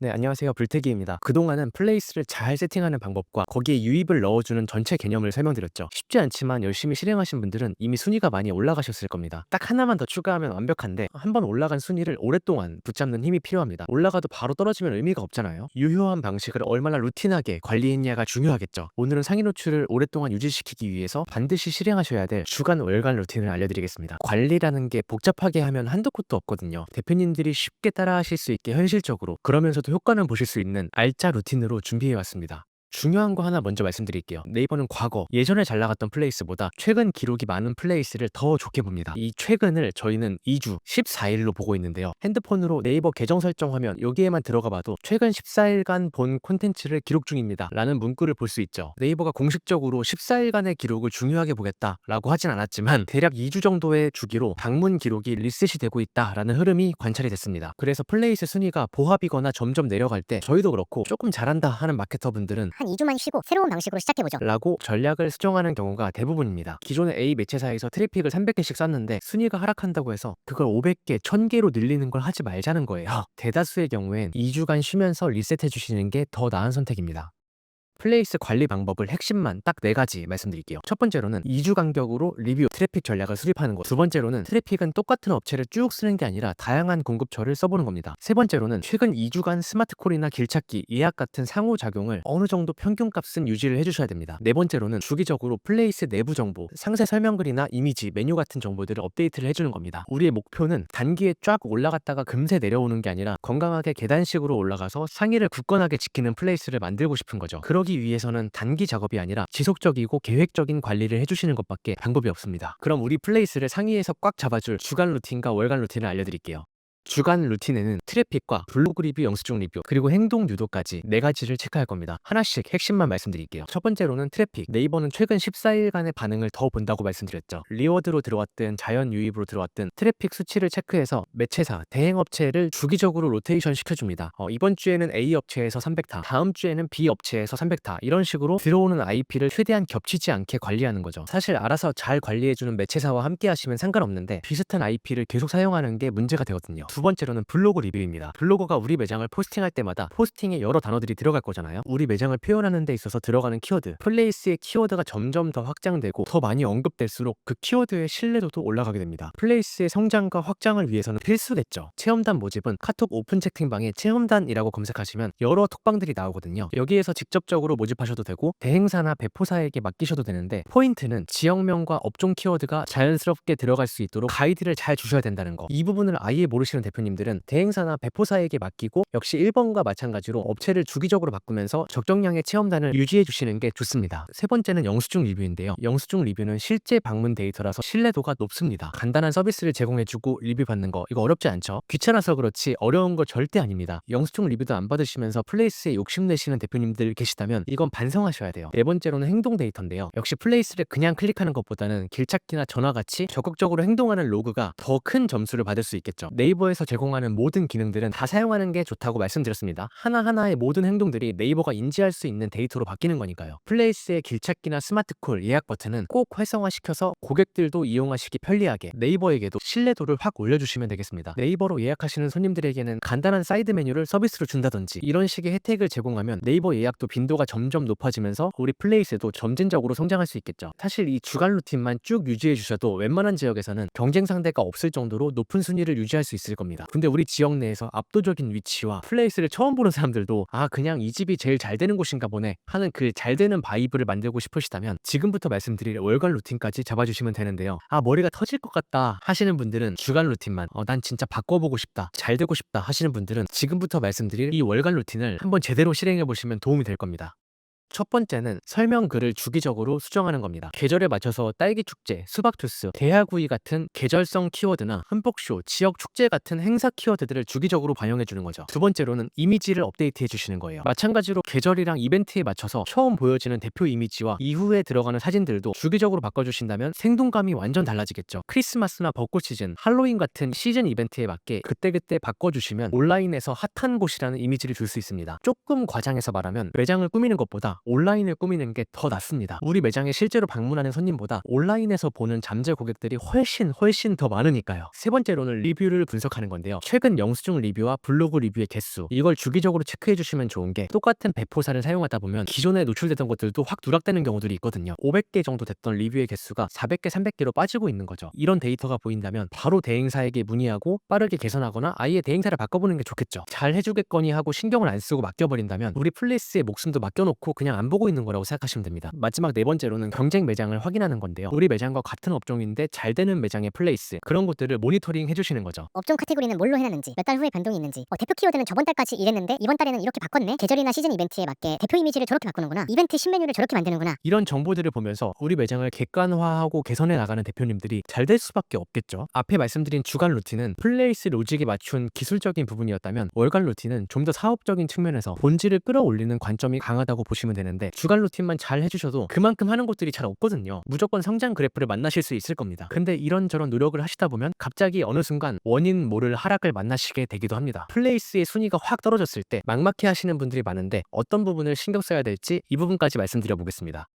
네, 안녕하세요. 불태기입니다. 그동안은 플레이스를 잘 세팅하는 방법과 거기에 유입을 넣어주는 전체 개념을 설명드렸죠. 쉽지 않지만 열심히 실행하신 분들은 이미 순위가 많이 올라가셨을 겁니다. 딱 하나만 더 추가하면 완벽한데 한번 올라간 순위를 오랫동안 붙잡는 힘이 필요합니다. 올라가도 바로 떨어지면 의미가 없잖아요. 유효한 방식을 얼마나 루틴하게 관리했냐가 중요하겠죠. 오늘은 상위 노출을 오랫동안 유지시키기 위해서 반드시 실행하셔야 될 주간 월간 루틴을 알려드리겠습니다. 관리라는 게 복잡하게 하면 한도 끝도 없거든요. 대표님들이 쉽게 따라하실 수 있게 현실적으로, 그러면서도 효과는 보실 수 있는 알짜 루틴으로 준비해왔습니다. 중요한 거 하나 먼저 말씀드릴게요. 네이버는 과거 예전에 잘 나갔던 플레이스보다 최근 기록이 많은 플레이스를 더 좋게 봅니다. 이 최근을 저희는 2주 14일로 보고 있는데요. 핸드폰으로 네이버 계정 설정 화면 여기에만 들어가 봐도 최근 14일간 본 콘텐츠를 기록 중입니다 라는 문구를 볼 수 있죠. 네이버가 공식적으로 14일간의 기록을 중요하게 보겠다 라고 하진 않았지만 대략 2주 정도의 주기로 방문 기록이 리셋이 되고 있다 라는 흐름이 관찰이 됐습니다. 그래서 플레이스 순위가 보합이거나 점점 내려갈 때 저희도 그렇고 조금 잘한다 하는 마케터분들은 한 2주만 쉬고 새로운 방식으로 시작해보죠. 라고 전략을 수정하는 경우가 대부분입니다. 기존의 A 매체사에서 트래픽을 300개씩 쐈는데 순위가 하락한다고 해서 그걸 500개, 1000개로 늘리는 걸 하지 말자는 거예요. 대다수의 경우엔 2주간 쉬면서 리셋해 주시는 게 더 나은 선택입니다. 플레이스 관리 방법을 핵심만 딱 4가지 말씀드릴게요. 첫 번째로는 2주 간격으로 리뷰 트래픽 전략을 수립하는 것. 두 번째로는 트래픽은 똑같은 업체를 쭉 쓰는 게 아니라 다양한 공급처를 써보는 겁니다. 세 번째로는 최근 2주간 스마트콜이나 길찾기, 예약 같은 상호작용을 어느 정도 평균값은 유지를 해주셔야 됩니다. 네 번째로는 주기적으로 플레이스 내부 정보, 상세 설명글이나 이미지, 메뉴 같은 정보들을 업데이트를 해주는 겁니다. 우리의 목표는 단기에 쫙 올라갔다가 금세 내려오는 게 아니라 건강하게 계단식으로 올라가서 상위를 굳건하게 지키는 플레이스를 만들고 싶은 거죠. 그러기 위해서는 단기 작업이 아니라 지속적이고 계획적인 관리를 해주시는 것밖에 방법이 없습니다. 그럼 우리 플레이스를 상위에서 꽉 잡아줄 주간 루틴과 월간 루틴을 알려드릴게요. 주간 루틴에는 트래픽과 블로그 리뷰, 영수증 리뷰, 그리고 행동 유도까지 4가지를 체크할 겁니다. 하나씩 핵심만 말씀드릴게요. 첫 번째로는 트래픽. 네이버는 최근 14일간의 반응을 더 본다고 말씀드렸죠. 리워드로 들어왔든 자연 유입으로 들어왔든 트래픽 수치를 체크해서 매체사, 대행업체를 주기적으로 로테이션 시켜줍니다. 이번 주에는 A 업체에서 300타, 다음 주에는 B 업체에서 300타, 이런 식으로 들어오는 IP를 최대한 겹치지 않게 관리하는 거죠. 사실 알아서 잘 관리해주는 매체사와 함께 하시면 상관없는데 비슷한 IP를 계속 사용하는 게 문제가 되거든요. 두 번째로는 블로그 리뷰입니다. 블로거가 우리 매장을 포스팅할 때마다 포스팅에 여러 단어들이 들어갈 거잖아요. 우리 매장을 표현하는 데 있어서 들어가는 키워드, 플레이스의 키워드가 점점 더 확장되고 더 많이 언급될수록 그 키워드의 신뢰도도 올라가게 됩니다. 플레이스의 성장과 확장을 위해서는 필수겠죠. 체험단 모집은 카톡 오픈 채팅방에 체험단이라고 검색하시면 여러 톡방들이 나오거든요. 여기에서 직접적으로 모집하셔도 되고 대행사나 배포사에게 맡기셔도 되는데, 포인트는 지역명과 업종 키워드가 자연스럽게 들어갈 수 있도록 가이드를 잘 주셔야 된다는 거. 이 부분을 아예 모르시는 대표님들은 대행사나 배포사에게 맡기고 역시 1번과 마찬가지로 업체를 주기적으로 바꾸면서 적정량의 체험단을 유지해 주시는 게 좋습니다. 세 번째는 영수증 리뷰인데요. 영수증 리뷰는 실제 방문 데이터라서 신뢰도가 높습니다. 간단한 서비스를 제공해주고 리뷰 받는 거, 이거 어렵지 않죠? 귀찮아서 그렇지 어려운 거 절대 아닙니다. 영수증 리뷰도 안 받으시면서 플레이스에 욕심내시는 대표님들 계시다면 이건 반성하셔야 돼요. 네 번째로는 행동 데이터인데요. 역시 플레이스를 그냥 클릭하는 것보다는 길찾기나 전화같이 적극적으로 행동하는 로그가 더 큰 점수를 받을 수 있겠죠. 네이버에서 제공하는 모든 기능들은 다 사용하는 게 좋다고 말씀드렸습니다. 하나하나의 모든 행동들이 네이버가 인지할 수 있는 데이터로 바뀌는 거니까요. 플레이스의 길찾기나 스마트콜, 예약 버튼은 꼭 활성화시켜서 고객들도 이용하시기 편리하게, 네이버에게도 신뢰도를 확 올려주시면 되겠습니다. 네이버로 예약하시는 손님들에게는 간단한 사이드 메뉴를 서비스로 준다든지 이런 식의 혜택을 제공하면 네이버 예약도 빈도가 점점 높아지면서 우리 플레이스도 점진적으로 성장할 수 있겠죠. 사실 이 주간 루틴만 쭉 유지해 주셔도 웬만한 지역에서는 경쟁 상대가 없을 정도로 높은 순위를 유지할 수 있을 겁니다. 근데 우리 지역 내에서 압도적인 위치와 플레이스를 처음 보는 사람들도 그냥 이 집이 제일 잘 되는 곳인가 보네 하는 그 잘 되는 바이브를 만들고 싶으시다면 지금부터 말씀드릴 월간 루틴까지 잡아주시면 되는데요. 머리가 터질 것 같다 하시는 분들은 주간 루틴만, 난 진짜 바꿔보고 싶다, 잘 되고 싶다 하시는 분들은 지금부터 말씀드릴 이 월간 루틴을 한번 제대로 실행해 보시면 도움이 될 겁니다. 첫 번째는 설명글을 주기적으로 수정하는 겁니다. 계절에 맞춰서 딸기 축제, 수박 주스, 대하구이 같은 계절성 키워드나 흠뻑쇼, 지역 축제 같은 행사 키워드들을 주기적으로 반영해 주는 거죠. 두 번째로는 이미지를 업데이트해 주시는 거예요. 마찬가지로 계절이랑 이벤트에 맞춰서 처음 보여지는 대표 이미지와 이후에 들어가는 사진들도 주기적으로 바꿔주신다면 생동감이 완전 달라지겠죠. 크리스마스나 벚꽃 시즌, 할로윈 같은 시즌 이벤트에 맞게 그때그때 바꿔주시면 온라인에서 핫한 곳이라는 이미지를 줄 수 있습니다. 조금 과장해서 말하면 매장을 꾸미는 것보다 온라인을 꾸미는 게 더 낫습니다. 우리 매장에 실제로 방문하는 손님보다 온라인에서 보는 잠재 고객들이 훨씬 더 많으니까요. 세 번째로는 리뷰를 분석하는 건데요. 최근 영수증 리뷰와 블로그 리뷰의 개수, 이걸 주기적으로 체크해 주시면 좋은 게, 똑같은 배포사를 사용하다 보면 기존에 노출되던 것들도 확 누락되는 경우들이 있거든요. 500개 정도 됐던 리뷰의 개수가 400개, 300개로 빠지고 있는 거죠. 이런 데이터가 보인다면 바로 대행사에게 문의하고 빠르게 개선하거나 아예 대행사를 바꿔보는 게 좋겠죠. 잘 해주겠거니 하고 신경을 안 쓰고 맡겨버린다면 우리 플레이스의 목숨도 맡겨놓고 그냥 안 보고 있는 거라고 생각하시면 됩니다. 마지막 네 번째로는 경쟁 매장을 확인하는 건데요. 우리 매장과 같은 업종인데 잘 되는 매장의 플레이스, 그런 것들을 모니터링 해주시는 거죠. 업종 카테고리는 뭘로 해놨는지, 몇 달 후에 변동이 있는지, 대표 키워드는 저번 달까지 이랬는데 이번 달에는 이렇게 바꿨네. 계절이나 시즌 이벤트에 맞게 대표 이미지를 저렇게 바꾸는구나. 이벤트 신메뉴를 저렇게 만드는구나. 이런 정보들을 보면서 우리 매장을 객관화하고 개선해 나가는 대표님들이 잘 될 수밖에 없겠죠. 앞에 말씀드린 주간 루틴은 플레이스 로직에 맞춘 기술적인 부분이었다면, 월간 루틴은 좀 더 사업적인 측면에서 본질을 끌어올리는 관점이 강하다고 보시면 되는데, 주간 루틴만 잘 해주셔도 그만큼 하는 것들이 잘 없거든요. 무조건 성장 그래프를 만나실 수 있을 겁니다. 근데 이런저런 노력을 하시다 보면 갑자기 어느 순간 원인 모를 하락을 만나시게 되기도 합니다. 플레이스의 순위가 확 떨어졌을 때 막막해 하시는 분들이 많은데, 어떤 부분을 신경 써야 될지 이 부분까지 말씀드려 보겠습니다.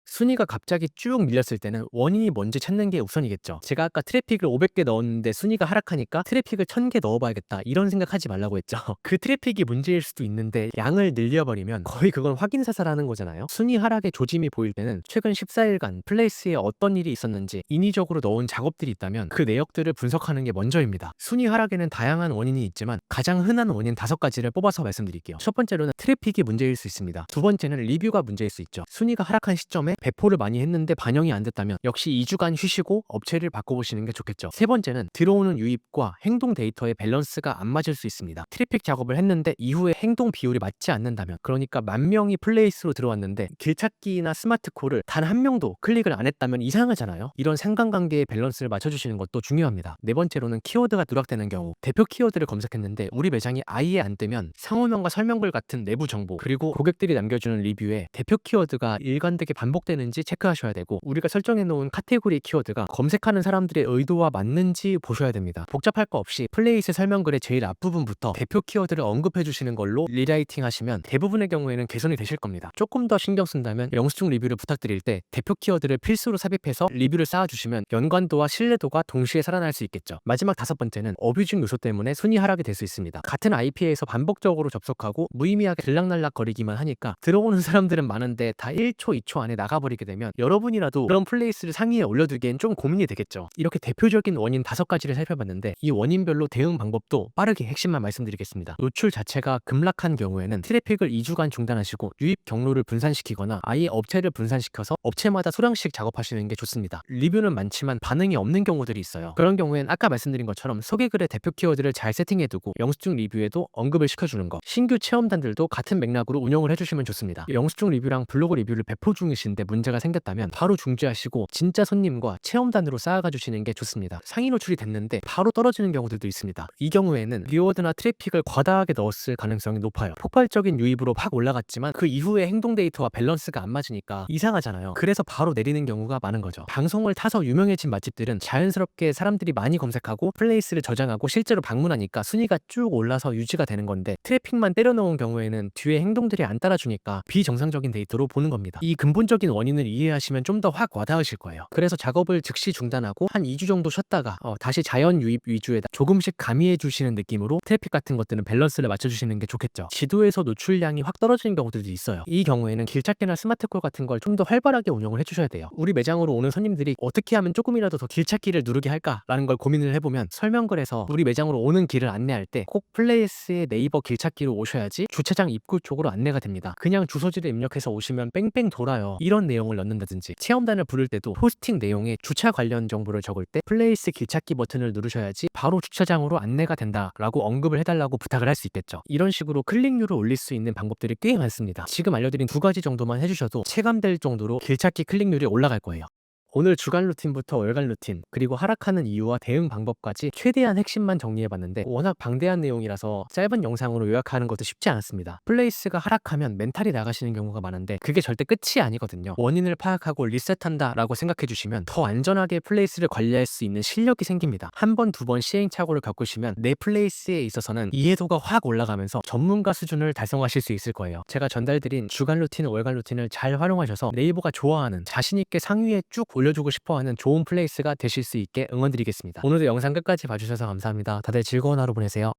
순위가 갑자기 쭉 밀렸을 때는 원인이 뭔지 찾는 게 우선이겠죠. 제가 아까 트래픽을 500개 넣었는데 순위가 하락하니까 트래픽을 1000개 넣어봐야겠다, 이런 생각하지 말라고 했죠. 그 트래픽이 문제일 수도 있는데 양을 늘려버리면 거의 그건 확인사살하는 거잖아요. 순위 하락의 조짐이 보일 때는 최근 14일간 플레이스에 어떤 일이 있었는지 인위적으로 넣은 작업들이 있다면 그 내역들을 분석하는 게 먼저입니다. 순위 하락에는 다양한 원인이 있지만 가장 흔한 원인 5가지를 뽑아서 말씀드릴게요. 첫 번째로는 트래픽이 문제일 수 있습니다. 두 번째는 리뷰가 문제일 수 있죠. 순위가 하락한 시점에 배포를 많이 했는데 반영이 안 됐다면 역시 2주간 쉬시고 업체를 바꿔보시는 게 좋겠죠. 세 번째는 들어오는 유입과 행동 데이터의 밸런스가 안 맞을 수 있습니다. 트래픽 작업을 했는데 이후에 행동 비율이 맞지 않는다면, 그러니까 10,000명이 플레이스로 들어왔는데 길찾기나 스마트콜을 단 한 명도 클릭을 안 했다면 이상하잖아요. 이런 상관관계의 밸런스를 맞춰주시는 것도 중요합니다. 네 번째로는 키워드가 누락되는 경우, 대표 키워드를 검색했는데 우리 매장이 아예 안 뜨면 상호명과 설명글 같은 내부 정보, 그리고 고객들이 남겨주는 리뷰에 대표 키워드가 일관되게 반복되는지 체크하셔야 되고, 우리가 설정해 놓은 카테고리 키워드가 검색하는 사람들의 의도와 맞는지 보셔야 됩니다. 복잡할 거 없이 플레이스 설명글의 제일 앞부분부터 대표 키워드를 언급해 주시는 걸로 리라이팅 하시면 대부분의 경우에는 개선이 되실 겁니다. 조금 더 신경 쓴다면 영수증 리뷰를 부탁드릴 때 대표 키워드를 필수로 삽입해서 리뷰를 쌓아주시면 연관도와 신뢰도가 동시에 살아날 수 있겠죠. 마지막 5번째는 어뷰징 요소 때문에 순위 하락이 될 수 있습니다. 같은 IP에서 반복적으로 접속하고 무의미하게 들락날락 거리기만 하니까 들어오는 사람들은 많은데 다 1초, 2초 안에 나가버리게 되면 여러분이라도 그런 플레이스를 상위에 올려두기엔 좀 고민이 되겠죠. 이렇게 대표적인 원인 5가지를 살펴봤는데, 이 원인별로 대응 방법도 빠르게 핵심만 말씀드리겠습니다. 노출 자체가 급락한 경우에는 트래픽을 2주간 중단하시고 유입 경로를 분산시키거나 아예 업체를 분산시켜서 업체마다 소량씩 작업하시는 게 좋습니다. 리뷰는 많지만 반응이 없는 경우들이 있어요. 그런 경우엔 아까 말씀드린 것처럼 소개글의 대표 키워드를 잘 세팅해두고 영수증 리뷰에도 언급을 시켜주는 거, 신규 체험단들도 같은 맥락으로 운영을 해주시면 좋습니다. 영수증 리뷰랑 블로그 리뷰를 배포 중이신데 문제가 생겼다면 바로 중지하시고 진짜 손님과 체험단으로 쌓아가 주시는 게 좋습니다. 상위 노출이 됐는데 바로 떨어지는 경우들도 있습니다. 이 경우에는 리워드나 트래픽을 과다하게 넣었을 가능성이 높아요. 폭발적인 유입으로 확 올라갔지만 그 이후에 행동 데이터와 밸런스가 안 맞으니까 이상하잖아요. 그래서 바로 내리는 경우가 많은 거죠. 방송을 타서 유명해진 맛집들은 자연스럽게 사람들이 많이 검색하고 플레이스를 저장하고 실제로 방문하니까 순위가 쭉 올라서 유지가 되는 건데, 트래픽만 때려놓은 경우에는 뒤에 행동들이 안 따라주니까 비정상적인 데이터로 보는 겁니다. 이 근본적인 원인을 이해하시면 좀 더 확 와닿으실 거예요. 그래서 작업을 즉시 중단하고 한 2주 정도 쉬었다가 다시 자연 유입 위주에다 조금씩 가미해 주시는 느낌으로 트래픽 같은 것들은 밸런스를 맞춰주시는 게 좋겠죠. 지도에서 노출량이 확 떨어지는 경우들도 있어요. 이 경우에는 길찾기나 스마트콜 같은 걸 좀 더 활발하게 운영을 해주셔야 돼요. 우리 매장으로 오는 손님들이 어떻게 하면 조금이라도 더 길찾기를 누르게 할까라는 걸 고민을 해보면, 설명글에서 우리 매장으로 오는 길을 안내할 때 꼭 플레이스의 네이버 길찾기로 오셔야지 주차장 입구 쪽으로 안내가 됩니다. 그냥 주소지를 입력해서 오시면 뺑뺑 돌아요. 이런 내용을 넣는다든지, 체험단을 부를 때도 포스팅 내용에 주차 관련 정보를 적을 때 플레이스 길찾기 버튼을 누르셔야지 바로 주차장으로 안내가 된다라고 언급을 해달라고 부탁을 할 수 있겠죠. 이런 식으로 클릭률을 올릴 수 있는 방법들이 꽤 많습니다. 지금 알려드린 2가지 정도만 해주셔도 체감될 정도로 길찾기 클릭률이 올라갈 거예요. 오늘 주간 루틴부터 월간 루틴, 그리고 하락하는 이유와 대응 방법까지 최대한 핵심만 정리해봤는데 워낙 방대한 내용이라서 짧은 영상으로 요약하는 것도 쉽지 않았습니다. 플레이스가 하락하면 멘탈이 나가시는 경우가 많은데 그게 절대 끝이 아니거든요. 원인을 파악하고 리셋한다 라고 생각해주시면 더 안전하게 플레이스를 관리할 수 있는 실력이 생깁니다. 한 번, 두 번 시행착오를 겪으시면 내 플레이스에 있어서는 이해도가 확 올라가면서 전문가 수준을 달성하실 수 있을 거예요. 제가 전달드린 주간 루틴, 월간 루틴을 잘 활용하셔서 네이버가 좋아하는, 자신있게 상위에 쭉 올려주고 싶어하는 좋은 플레이스가 되실 수 있게 응원드리겠습니다. 오늘도 영상 끝까지 봐주셔서 감사합니다. 다들 즐거운 하루 보내세요.